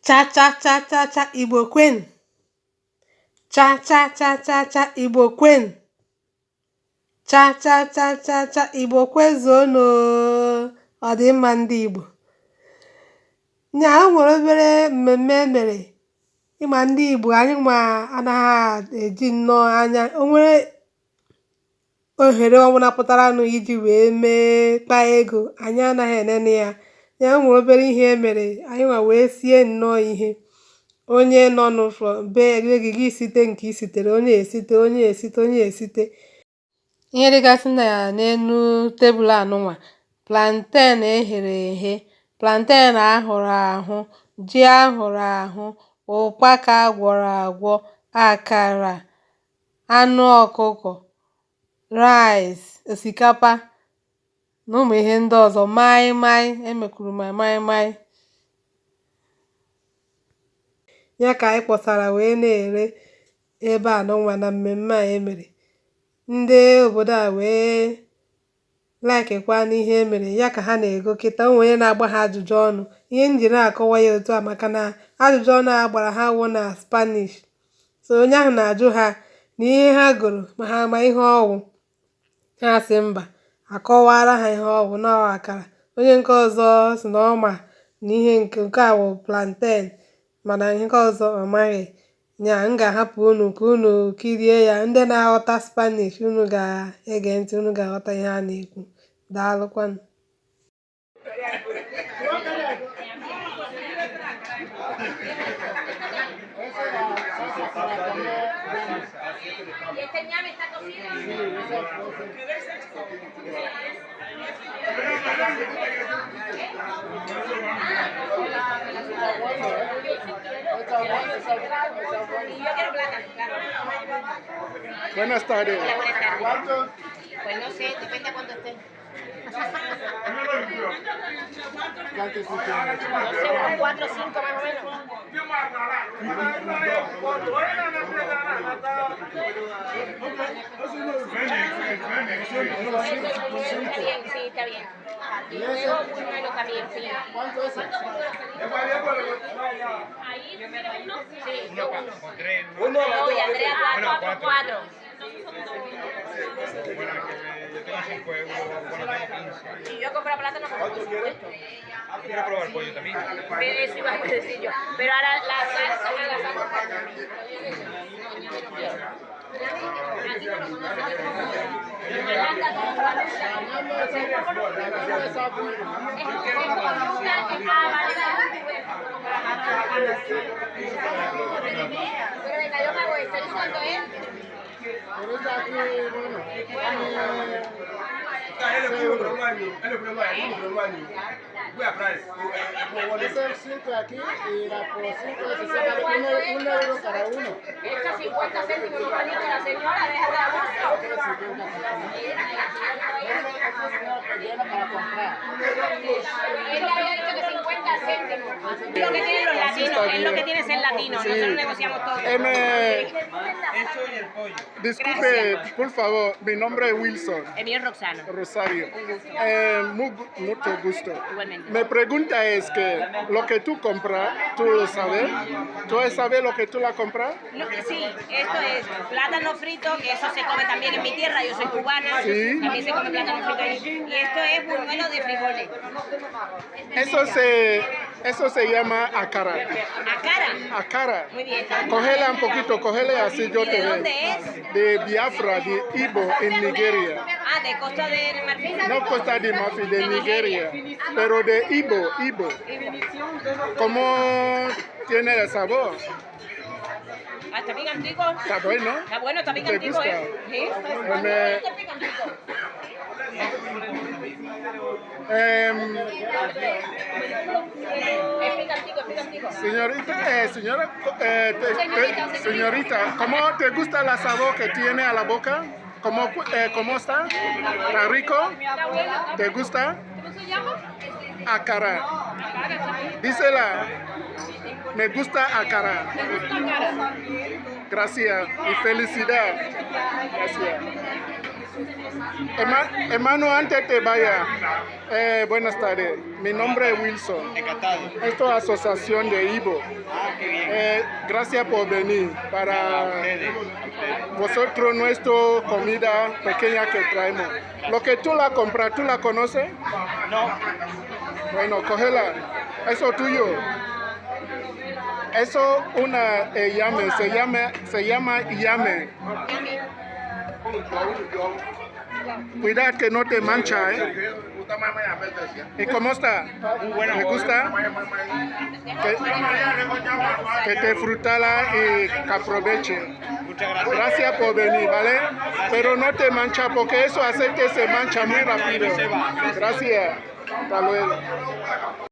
Cha cha cha cha cha Igbo kwen. Cha cha cha cha cha Igbo kwen. Cha cha cha cha cha Igbo kwezuonụ. Ọ dị mma ndị Igbo. O nwere obere mmemme mere ịma ndị Igbo anyị ma anaghị eji nnọọ anya o nwere ohere ọbụla pụtaranụ iji wee mee kpaa ego anyị anaghị enene ya. O nwere obere ihe mere anyị nwa wee sie nnọọ ihe onye nọ n'ụfọ be gị site nke isitere onye esite ihe dịgasị na ya n'elu tebụl anụnwa plantain eghere eghe, plantain ahụrụ ahụ, ji ahụrụ ahụ, ụkpaka agwọrọ agwọ, akara, anụ ọkụkọ, rice, osikapa na ụmụ ihe ndị ọzọ, maịmaị emekwuru ma maịmaị ya ka anyị kpọsara wee na-ere ebe anụnwa na mmemme a emere. Ndị obodo a wee laikikwa n'ihe emere ya ka ha na-ego kịta. O nwere onye na-agba ha ajụjụ ọnụ. Ihe m ji na-akọwa ya otu a maka na ajụjụ ọnụ a gbara ha wụ na Spanish. So onye ahụ na-ajụ ha na ihe ha gụrụ ma ha ama ihe ọwụ. Ha sị mba, akọwara ha ihe ọwụ na ọ akara. Onye nke ọzọ sị na ọ ma na ihe nke a wụ plantain mana ihe nke ọzọ ọ maghị. Nya m ga-ahapụ unu ka unu kirie ya. Ndị na-aghọta Spanish unu ga-ege ntị, unu ga-aghọta ihe a na-ekwu. Daalụkwanụ. Buenas tardes. Hola, buenas tardes. Pues no sé, depende de cuánto esté. ¿Cuánto es su No sé, unos 4 o 5 más o menos. Sí, está bien. Y luego uno también, sí. ¿Cuánto es? Ahí, uno. Sí, Uno, y Andrea 4. Bueno, yo tengo 5 euros, bueno, tengo 15. Y yo compro plátano con supuesto. Quiero probar pollo también. Eso iba a decir yo. Pero ahora la salsa. Pero me cayó más bueno. ¿Sabes cuánto es? Pero es aquí, bueno. Es el 5 aquí y la por 5 es 1 euro cada uno. Esto 50 céntimos, igualito la señora, deja de abuso. Para comprar. Ella había dicho que 50 céntimos. Es lo que tienen los latinos, es lo que tiene ser latino. Nosotros negociamos todo. Eso y el pollo. Disculpe, por favor, mi nombre es Wilson. El mío es Roxana. Rosario. Mucho gusto. Igualmente. Mi pregunta es que lo que tú compras, ¿tú lo sabes? ¿Tú sabes lo que tú la compras? Sí, esto es plátano frito, que eso se come también en mi tierra, yo soy cubana, Sí. también se come plátano frito ahí. Y esto es buñuelo de frijoles. Eso se llama akara. ¿Acara? Akara. Muy bien. Cógela un poquito, cógele así yo ¿Y te de veo. dónde es? De Biafra, de Ibo, en Nigeria. Ah, de Costa de Marfil. No Costa de Marfil, de Nigeria. Pero de Ibo. ¿Cómo tiene el sabor? Ah, está picantico. Está bueno. Está bueno, está ¿Te picantico, gusta? ¿eh? Sí. Me- Está picantico. Es picantico. Señorita, ¿cómo te gusta el sabor que tiene a la boca? ¿Cómo está? ¿Está rico? Está bueno. ¿Te gusta? ¿Cómo se llama? Akara. Dísela. Me gusta akara. Gracias y felicidad. Gracias. Hermano, antes te vaya, buenas tardes. Mi nombre es Wilson. Encantado. Esto es Asociación de Ibo. Qué bien. Gracias por venir para Ustedes. vosotros nuestra comida pequeña que traemos. Lo que tú la compras, ¿tú la conoces? No. Bueno, cógela. Eso es tuyo. Eso una llame, se llama llame. Cuidado que no te mancha, ¿eh? ¿Y cómo está? Muy bueno. ¿Te gusta? Que te frutala y que aproveche. Muchas gracias. Gracias por venir, ¿vale? Pero no te mancha porque eso aceite se mancha muy rápido. Gracias. Hasta luego.